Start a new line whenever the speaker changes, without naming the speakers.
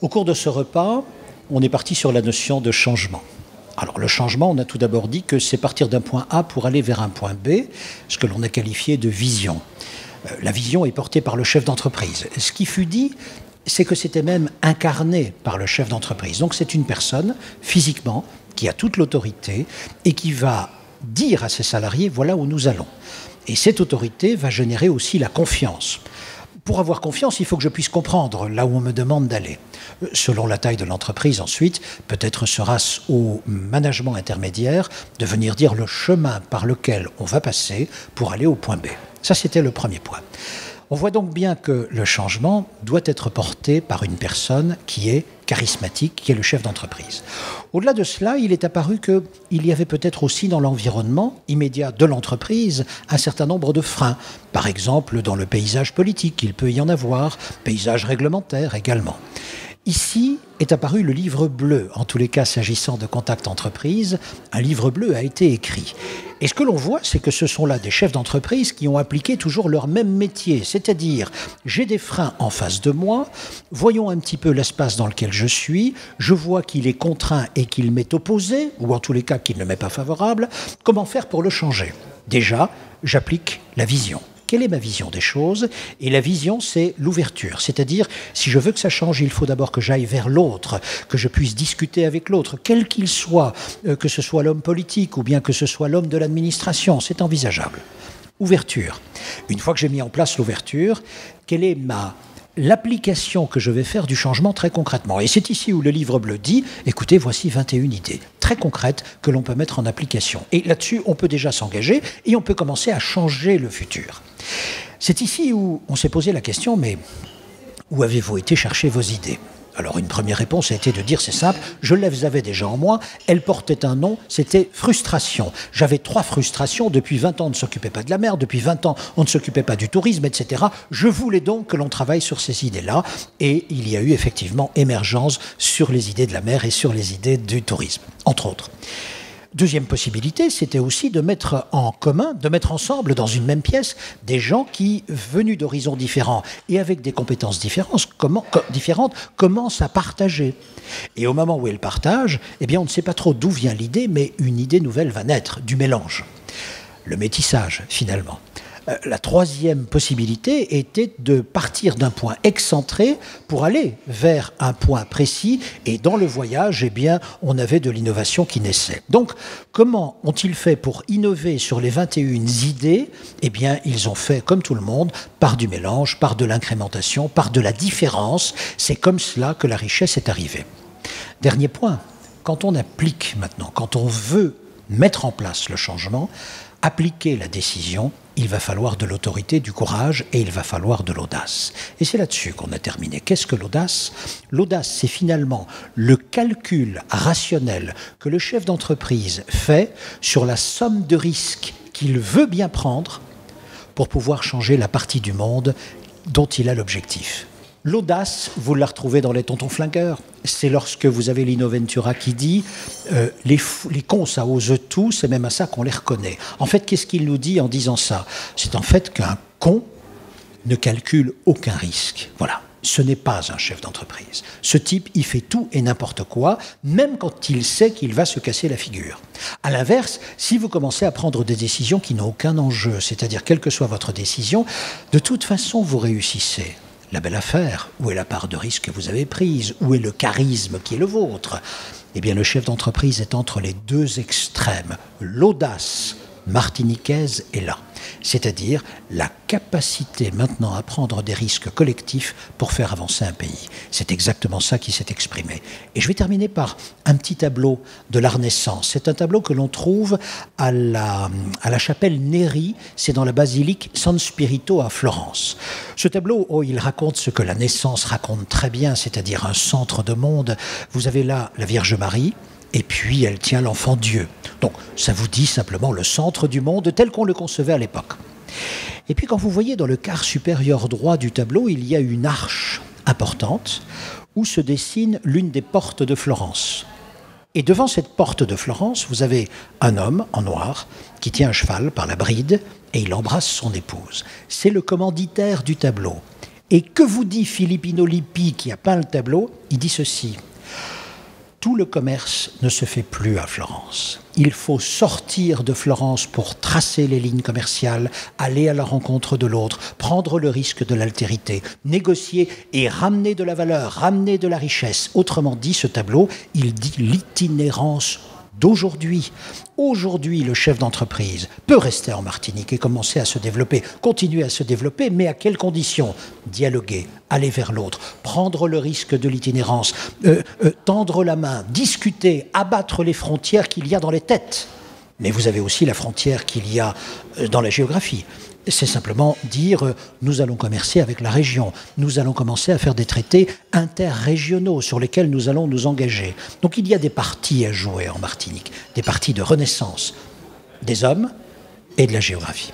Au cours de ce repas, on est parti sur la notion de changement. Alors le changement, on a tout d'abord dit que c'est partir d'un point A pour aller vers un point B, ce que l'on a qualifié de vision. La vision est portée par le chef d'entreprise. Ce qui fut dit, c'est que c'était même incarné par le chef d'entreprise. Donc c'est une personne, physiquement, qui a toute l'autorité et qui va dire à ses salariés, voilà où nous allons. Et cette autorité va générer aussi la confiance. Pour avoir confiance, il faut que je puisse comprendre là où on me demande d'aller. Selon la taille de l'entreprise, ensuite, peut-être sera-ce au management intermédiaire de venir dire le chemin par lequel on va passer pour aller au point B. Ça, c'était le premier point. On voit donc bien que le changement doit être porté par une personne qui est charismatique, qui est le chef d'entreprise. Au-delà de cela, il est apparu qu'il y avait peut-être aussi dans l'environnement immédiat de l'entreprise un certain nombre de freins. Par exemple, dans le paysage politique, il peut y en avoir, paysage réglementaire également. Ici est apparu le livre bleu, en tous les cas s'agissant de Contact Entreprise, un livre bleu a été écrit. Et ce que l'on voit, c'est que ce sont là des chefs d'entreprise qui ont appliqué toujours leur même métier, c'est-à-dire j'ai des freins en face de moi, voyons un petit peu l'espace dans lequel je suis, je vois qu'il est contraint et qu'il m'est opposé, ou en tous les cas qu'il ne m'est pas favorable, comment faire pour le changer? Déjà, j'applique la vision. Quelle est ma vision des choses? Et la vision, c'est l'ouverture. C'est-à-dire, si je veux que ça change, il faut d'abord que j'aille vers l'autre, que je puisse discuter avec l'autre, quel qu'il soit, que ce soit l'homme politique ou bien que ce soit l'homme de l'administration. C'est envisageable. Ouverture. Une fois que j'ai mis en place l'ouverture, quelle est l'application que je vais faire du changement très concrètement? Et c'est ici où le livre bleu dit, écoutez, voici 21 idées très concrètes que l'on peut mettre en application. Et là-dessus, on peut déjà s'engager et on peut commencer à changer le futur. C'est ici où on s'est posé la question, mais où avez-vous été chercher vos idées? Alors une première réponse a été de dire, c'est simple, je les avais déjà en moi, elles portaient un nom, c'était frustration. J'avais 3 frustrations, depuis 20 ans on ne s'occupait pas de la mer, depuis 20 ans on ne s'occupait pas du tourisme, etc. Je voulais donc que l'on travaille sur ces idées-là, et il y a eu effectivement émergence sur les idées de la mer et sur les idées du tourisme, entre autres. Deuxième possibilité, c'était aussi de mettre en commun, de mettre ensemble dans une même pièce des gens qui, venus d'horizons différents et avec des compétences différentes, commencent à partager. Et au moment où elles partagent, eh bien, on ne sait pas trop d'où vient l'idée, mais une idée nouvelle va naître, du mélange. Le métissage, finalement. La troisième possibilité était de partir d'un point excentré pour aller vers un point précis. Et dans le voyage, eh bien, on avait de l'innovation qui naissait. Donc, comment ont-ils fait pour innover sur les 21 idées? Eh bien, ils ont fait, comme tout le monde, par du mélange, par de l'incrémentation, par de la différence. C'est comme cela que la richesse est arrivée. Dernier point, quand on applique maintenant, quand on veut mettre en place le changement, appliquer la décision, il va falloir de l'autorité, du courage et il va falloir de l'audace. Et c'est là-dessus qu'on a terminé. Qu'est-ce que l'audace? L'audace, c'est finalement le calcul rationnel que le chef d'entreprise fait sur la somme de risques qu'il veut bien prendre pour pouvoir changer la partie du monde dont il a l'objectif. L'audace, vous la retrouvez dans les tontons flingueurs. C'est lorsque vous avez Lino Ventura qui dit les cons, ça ose tout, c'est même à ça qu'on les reconnaît. En fait, qu'est-ce qu'il nous dit en disant ça? C'est en fait qu'un con ne calcule aucun risque. Voilà. Ce n'est pas un chef d'entreprise. Ce type, il fait tout et n'importe quoi, même quand il sait qu'il va se casser la figure. À l'inverse, si vous commencez à prendre des décisions qui n'ont aucun enjeu, c'est-à-dire quelle que soit votre décision, de toute façon, vous réussissez. La belle affaire, où est la part de risque que vous avez prise? Où est le charisme qui est le vôtre? Eh bien, le chef d'entreprise est entre les deux extrêmes. L'audace martiniquaise est là. C'est-à-dire la capacité maintenant à prendre des risques collectifs pour faire avancer un pays. C'est exactement ça qui s'est exprimé. Et je vais terminer par un petit tableau de la Renaissance. C'est un tableau que l'on trouve à la chapelle Neri, c'est dans la basilique San Spirito à Florence. Ce tableau, il raconte ce que la naissance raconte très bien, c'est-à-dire un centre de monde. Vous avez là la Vierge Marie, et puis elle tient l'enfant Dieu. Donc ça vous dit simplement le centre du monde tel qu'on le concevait à l'époque. Et puis quand vous voyez dans le quart supérieur droit du tableau, il y a une arche importante où se dessine l'une des portes de Florence. Et devant cette porte de Florence, vous avez un homme en noir qui tient un cheval par la bride et il embrasse son épouse. C'est le commanditaire du tableau. Et que vous dit Filippino Lippi, qui a peint le tableau? Il dit ceci: tout le commerce ne se fait plus à Florence. Il faut sortir de Florence pour tracer les lignes commerciales, aller à la rencontre de l'autre, prendre le risque de l'altérité, négocier et ramener de la valeur, ramener de la richesse. Autrement dit, ce tableau, il dit l'itinérance d'aujourd'hui. Aujourd'hui, le chef d'entreprise peut rester en Martinique et commencer à se développer, continuer à se développer, mais à quelles conditions? Dialoguer, aller vers l'autre, prendre le risque de l'itinérance, tendre la main, discuter, abattre les frontières qu'il y a dans les têtes. Mais vous avez aussi la frontière qu'il y a dans la géographie. C'est simplement dire nous allons commercer avec la région, nous allons commencer à faire des traités interrégionaux sur lesquels nous allons nous engager. Donc il y a des parties à jouer en Martinique, des parties de renaissance des hommes et de la géographie.